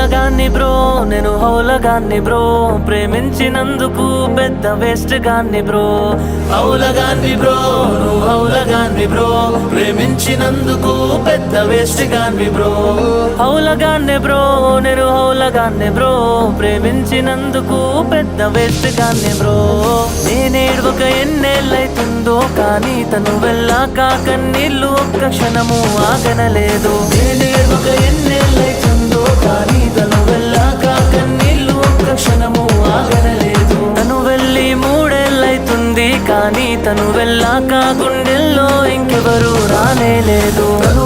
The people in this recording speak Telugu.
హౌలగాన్ని బ్రో నేను హౌలగాన్ని బ్రో ప్రేమించినందుకు పెద్ద వేస్ట్ గాన్ని బ్రో హౌలగాన్ని బ్రో నువ్వు హౌలగాన్ని బ్రో ప్రేమించినందుకు పెద్ద వేస్ట్ గాన్ని బ్రో హౌలగాన్ని బ్రో నేను హౌలగాన్ని బ్రో ప్రేమించినందుకు పెద్ద వేస్ట్ గాన్ని బ్రో నేనేడ్వక ఎన్నేళ్ళైతుందో కానీ తను వెళ్ళాక కన్నీళ్ళు ఒక్క క్షణము ఆగనలేదు నేనేడ్వక ఎన్నేళ్ళైతుందో కానీ తను వెళ్ళాక కన్నీళ్ళు ఒక్క క్షణము ఆగనలేదు తను వెళ్ళి 3 ఏళ్ళైతుంది కానీ తను వెళ్ళాక గుండెల్లో ఇంకెవరు రానేలేదు తను